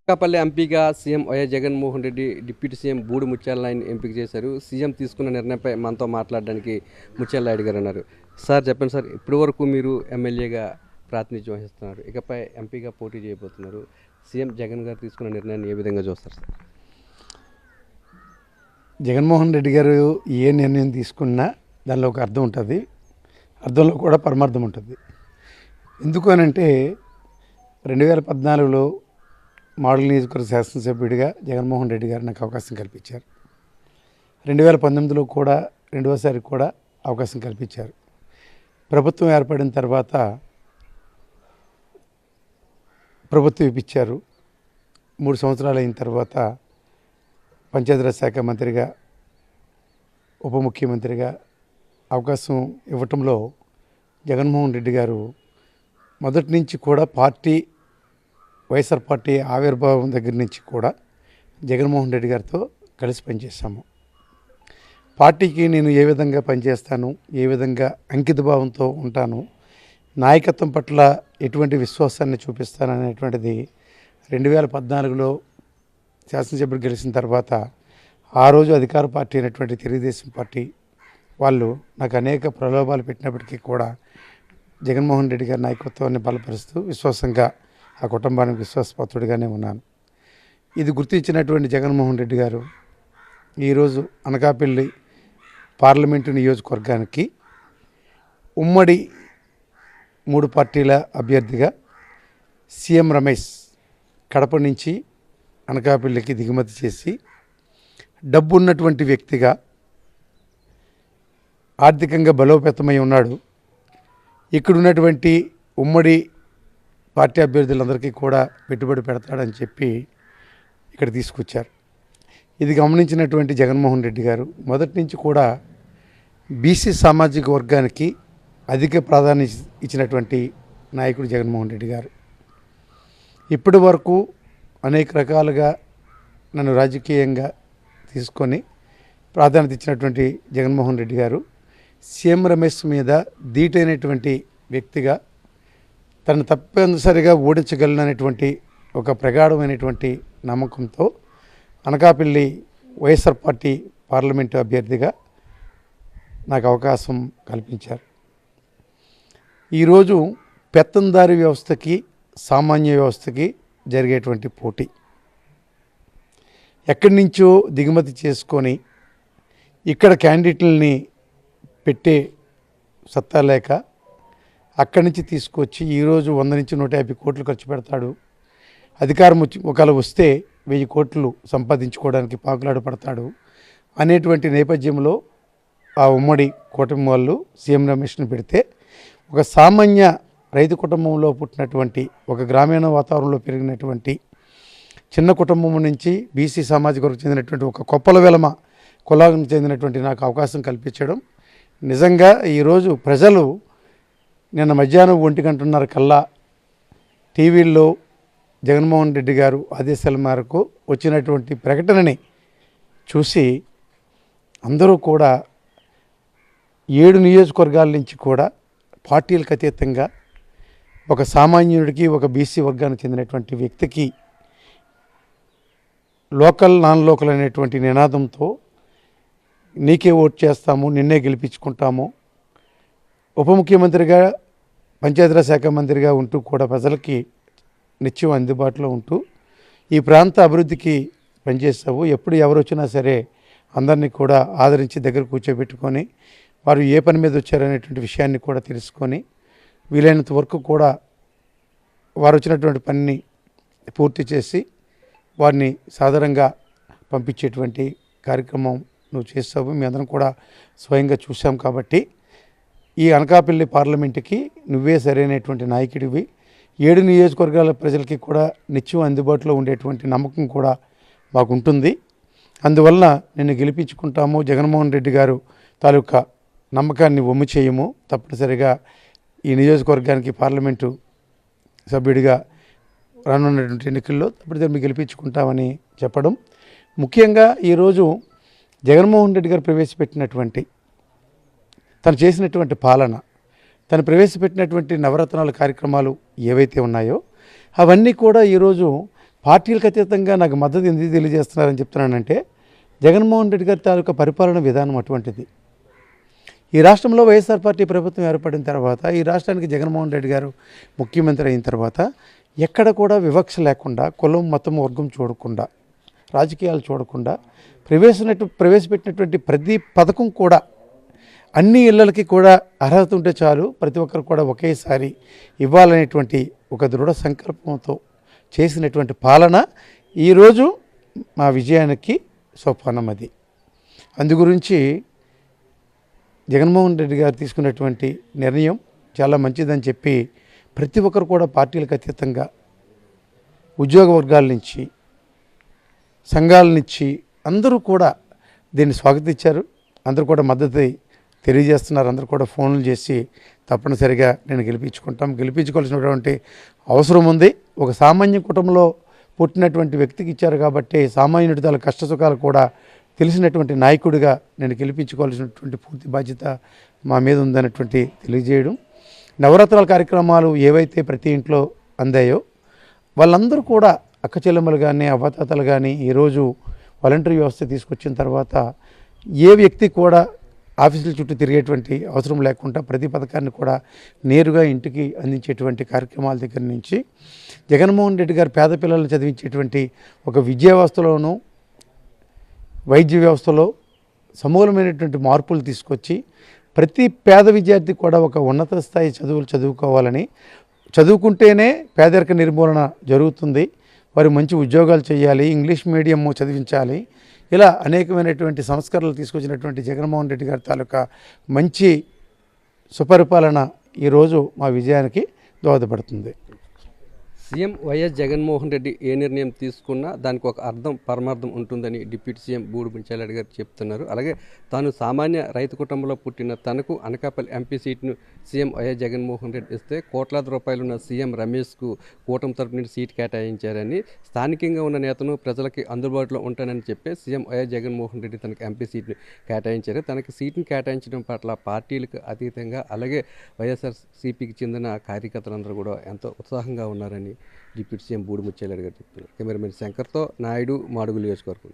అనకాపల్లి ఎంపీగా CM YS Jaganmohan Reddy deputy CM Boodi ముత్యాలనాయుడిని ఎంపిక చేశారు. సీఎం తీసుకున్న నిర్ణయంపై మనతో మాట్లాడడానికి ముత్యాలనాయుడు గారు అన్నారు. సార్ చెప్పండి సార్, ఇప్పటి వరకు మీరు ఎమ్మెల్యేగా ప్రాతినిధ్యం వహిస్తున్నారు, ఇకపై ఎంపీగా పోటీ చేయబోతున్నారు. సీఎం జగన్ గారు తీసుకున్న నిర్ణయాన్ని ఏ విధంగా చూస్తారు సార్? జగన్మోహన్ రెడ్డి గారు ఏ నిర్ణయం తీసుకున్నా దానిలో ఒక అర్థం ఉంటుంది, అర్థంలో కూడా పరమార్థం ఉంటుంది. ఎందుకు అనంటే 2014లో మోడల్ నియోజకవర్గ శాసనసభ్యుడిగా జగన్మోహన్ రెడ్డి గారు నాకు అవకాశం కల్పించారు. 2019లో కూడా రెండవసారి కూడా అవకాశం కల్పించారు. ప్రభుత్వం ఏర్పడిన తర్వాత ప్రభుత్వం ఇప్పించారు. 3 సంవత్సరాలు అయిన తర్వాత పంచాయతీరాజ్ శాఖ మంత్రిగా, ఉప ముఖ్యమంత్రిగా అవకాశం ఇవ్వటంలో జగన్మోహన్ రెడ్డి గారు మొదటి నుంచి కూడా వైఎస్ఆర్ పార్టీ ఆవిర్భావం దగ్గర నుంచి కూడా జగన్మోహన్ రెడ్డి గారితో కలిసి పనిచేశాము. పార్టీకి నేను ఏ విధంగా పనిచేస్తాను, ఏ విధంగా అంకితభావంతో ఉంటాను, నాయకత్వం పట్ల ఎటువంటి విశ్వాసాన్ని చూపిస్తాను అనేటువంటిది 2014లో శాసనసభ్యుడు గెలిచిన తర్వాత ఆ రోజు అధికార పార్టీ అయినటువంటి తెలుగుదేశం పార్టీ వాళ్ళు నాకు అనేక ప్రలోభాలు పెట్టినప్పటికీ కూడా జగన్మోహన్ రెడ్డి గారి నాయకత్వాన్ని బలపరుస్తూ విశ్వాసంగా ఆ కుటుంబానికి విశ్వాసపాత్రుడిగానే ఉన్నాను. ఇది గుర్తించినటువంటి జగన్మోహన్ రెడ్డి గారు ఈరోజు అనకాపల్లి పార్లమెంటు నియోజకవర్గానికి ఉమ్మడి 3 పార్టీల అభ్యర్థిగా సీఎం రమేష్ కడప నుంచి అనకాపల్లికి దిగుమతి చేసి డబ్బు ఉన్నటువంటి వ్యక్తిగా, ఆర్థికంగా బలోపేతమై ఉన్నాడు. ఇక్కడ ఉన్నటువంటి ఉమ్మడి పార్టీ అభ్యర్థులందరికీ కూడా పెట్టుబడి పెడతాడని చెప్పి ఇక్కడ తీసుకొచ్చారు. ఇది గమనించినటువంటి జగన్మోహన్ రెడ్డి గారు మొదటి నుంచి కూడా బీసీ సామాజిక వర్గానికి అధిక ప్రాధాన్యత ఇచ్చినటువంటి నాయకుడు జగన్మోహన్ రెడ్డి గారు. ఇప్పటి వరకు అనేక రకాలుగా నన్ను రాజకీయంగా తీసుకొని ప్రాధాన్యత ఇచ్చినటువంటి జగన్మోహన్ రెడ్డి గారు సీఎం రమేష్ మీద ధీటైనటువంటి వ్యక్తిగా తను తప్పనిసరిగా ఓడించగలననేటువంటి ఒక ప్రగాఢమైనటువంటి నమ్మకంతో అనకాపల్లి వైఎస్ఆర్ పార్టీ పార్లమెంటు అభ్యర్థిగా నాకు అవకాశం కల్పించారు. ఈరోజు పెత్తందారీ వ్యవస్థకి, సామాన్య వ్యవస్థకి జరిగేటువంటి పోటీ, ఎక్కడి నుంచో దిగుమతి చేసుకొని ఇక్కడ క్యాండిడేట్లని పెట్టే సత్తా లేక అక్కడి నుంచి తీసుకొచ్చి ఈరోజు 100 నుంచి 150 కోట్లు ఖర్చు పెడతాడు, అధికారం ఒకవేళ వస్తే 1000 కోట్లు సంపాదించుకోవడానికి పాకులాడు పడతాడు అనేటువంటి నేపథ్యంలో ఆ ఉమ్మడి కుటుంబం వాళ్ళు సీఎం రమేష్ని పెడితే, ఒక సామాన్య రైతు కుటుంబంలో పుట్టినటువంటి, ఒక గ్రామీణ వాతావరణంలో పెరిగినటువంటి చిన్న కుటుంబం నుంచి బీసీ సామాజిక వర్గం చెందినటువంటి ఒక కొప్పల వెలమ కులానికి చెందినటువంటి నాకు అవకాశం కల్పించడం నిజంగా ఈరోజు ప్రజలు నిన్న మధ్యాహ్నం 1:30 కల్లా టీవీల్లో జగన్మోహన్ రెడ్డి గారు ఆదేశాల మేరకు వచ్చినటువంటి ప్రకటనని చూసి అందరూ కూడా 7 నియోజకవర్గాల నుంచి కూడా పార్టీలకు అతీతంగా ఒక సామాన్యుడికి, ఒక బీసీ వర్గానికి చెందినటువంటి వ్యక్తికి లోకల్ నాన్ లోకల్ అనేటువంటి నినాదంతో నీకే ఓట్ చేస్తాము, నిన్నే గెలిపించుకుంటాము, ఉప ముఖ్యమంత్రిగా, పంచాయతీరాజ్ శాఖ మంత్రిగా ఉంటూ కూడా ప్రజలకి నిత్యం అందుబాటులో ఉంటూ ఈ ప్రాంత అభివృద్ధికి పనిచేస్తావు, ఎప్పుడు ఎవరు వచ్చినా సరే అందరినీ కూడా ఆదరించి దగ్గర కూర్చోబెట్టుకొని వారు ఏ పని మీద వచ్చారనేటువంటి విషయాన్ని కూడా తెలుసుకొని వీలైనంత వరకు కూడా వారు వచ్చినటువంటి పనిని పూర్తి చేసి వారిని సాధారణంగా పంపించేటువంటి కార్యక్రమం నువ్వు చేస్తావు. మీ అందరం కూడా స్వయంగా చూసాం కాబట్టి ఈ అనకాపల్లి పార్లమెంటుకి నువ్వే సరైనటువంటి నాయకుడివి. 7 నియోజకవర్గాల ప్రజలకి కూడా నిత్యం అందుబాటులో ఉండేటువంటి నమ్మకం కూడా మాకుంటుంది. అందువలన నిన్ను గెలిపించుకుంటాము. జగన్మోహన్ రెడ్డి గారు తాలూకా నమ్మకాన్ని వమ్ము చేయము. తప్పనిసరిగా ఈ నియోజకవర్గానికి పార్లమెంటు సభ్యుడిగా రానున్నటువంటి ఎన్నికల్లో తప్పనిసరిగా గెలిపించుకుంటామని చెప్పడం. ముఖ్యంగా ఈరోజు జగన్మోహన్ రెడ్డి గారు ప్రవేశపెట్టినటువంటి, తను చేసినటువంటి పాలన, తను ప్రవేశపెట్టినటువంటి నవరత్నాల కార్యక్రమాలు ఏవైతే ఉన్నాయో అవన్నీ కూడా ఈరోజు పార్టీలకు అతీతంగా నాకు మద్దతు ఎందుకు తెలియజేస్తున్నారని చెప్తున్నానంటే జగన్మోహన్ రెడ్డి గారి తాలూకా పరిపాలన విధానం అటువంటిది. ఈ రాష్ట్రంలో వైఎస్ఆర్ పార్టీ ప్రభుత్వం ఏర్పడిన తర్వాత, ఈ రాష్ట్రానికి జగన్మోహన్ రెడ్డి గారు ముఖ్యమంత్రి అయిన తర్వాత ఎక్కడ కూడా వివక్ష లేకుండా, కులం మతం వర్గం చూడకుండా, రాజకీయాలు చూడకుండా ప్రవేశపెట్టినటువంటి ప్రతి పథకం కూడా అన్ని ఇళ్ళకి కూడా అర్హత ఉంటే చాలు, ప్రతి ఒక్కరు కూడా ఒకేసారి ఇవ్వాలనేటువంటి ఒక దృఢ సంకల్పంతో చేసినటువంటి పాలన ఈరోజు మా విజయానికి సోపానం. అది అందుగురించి జగన్మోహన్ రెడ్డి గారు తీసుకున్నటువంటి నిర్ణయం చాలా మంచిదని చెప్పి ప్రతి ఒక్కరు కూడా పార్టీలకు అతీతంగా ఉద్యోగ వర్గాల నుంచి, సంఘాల నుంచి అందరూ కూడా దీన్ని స్వాగతించారు. అందరూ కూడా మద్దతు తెలియజేస్తున్నారు. అందరూ కూడా ఫోన్లు చేసి తప్పనిసరిగా నేను గెలిపించుకోవాల్సినటువంటి అవసరం ఉంది. ఒక సామాన్య కుటుంబంలో పుట్టినటువంటి వ్యక్తికి ఇచ్చారు కాబట్టి సామాన్యుడి తల కష్ట సుఖాలు కూడా తెలిసినటువంటి నాయకుడిగా నేను గెలిపించుకోవాల్సినటువంటి పూర్తి బాధ్యత మా మీద ఉందన్నటువంటి తెలియజేయడం. నవరాత్రుల కార్యక్రమాలు ఏవైతే ప్రతి ఇంట్లో అందాయో వాళ్ళందరూ కూడా అక్క చెల్లెమ్మలు కానీ అవ్వతాతలు కానీ ఈరోజు వాలంటరీ వ్యవస్థ తీసుకొచ్చిన తర్వాత ఏ వ్యక్తి కూడా ఆఫీసుల చుట్టూ తిరిగేటువంటి అవసరం లేకుండా ప్రతి పథకాన్ని కూడా నేరుగా ఇంటికి అందించేటువంటి కార్యక్రమాల దగ్గర నుంచి జగన్మోహన్ రెడ్డి గారు పేద పిల్లలను చదివించేటువంటి ఒక విద్యా వ్యవస్థలోనూ వైద్య వ్యవస్థలో సమూలమైనటువంటి మార్పులు తీసుకొచ్చి ప్రతి పేద విద్యార్థి కూడా ఒక ఉన్నత స్థాయి చదువులు చదువుకోవాలని, చదువుకుంటేనే పేదరిక నిర్మూలన జరుగుతుంది, వారు మంచి ఉద్యోగాలు చేయాలి, ఇంగ్లీష్ మీడియం చదివించాలి, ఇలా అనేకమైనటువంటి సంస్కరణలు తీసుకొచ్చినటువంటి జగన్మోహన్ రెడ్డి గారి తాలూకా మంచి సుపరిపాలన ఈరోజు మా విజయానికి దోహదపడుతుంది. సీఎం వైఎస్ జగన్మోహన్ రెడ్డి ఏ నిర్ణయం తీసుకున్నా దానికి ఒక అర్థం పరమార్థం ఉంటుందని డిప్యూటీ సీఎం బూడి ముత్యాలరెడ్డి గారు చెప్తున్నారు. అలాగే తాను సామాన్య రైతు కుటుంబంలో పుట్టిన తనకు అనకాపల్లి ఎంపీ సీట్ను సీఎం వైఎస్ జగన్మోహన్ రెడ్డి ఇస్తే కోట్లాది రూపాయలున్న సీఎం రమేష్కు కూటమి తరపు నుండి సీట్ కేటాయించారని, స్థానికంగా ఉన్న నేతను ప్రజలకి అందుబాటులో ఉంటానని చెప్పి సీఎం వైఎస్ జగన్మోహన్ రెడ్డి తనకు ఎంపీ సీట్ను కేటాయించారు. తనకి సీట్ను కేటాయించడం పట్ల పార్టీలకు అతీతంగా అలాగే వైఎస్ఆర్సీపీకి చెందిన కార్యకర్తలందరూ కూడా ఎంతో ఉత్సాహంగా ఉన్నారని డిప్యూటీ సీఎం బూడి ముత్యాలరెడ్డి గారు చెప్తున్నారు. కెమెరామెన్ శంకర్తో నాయుడు, మాడుగులు నియోజకవర్గం.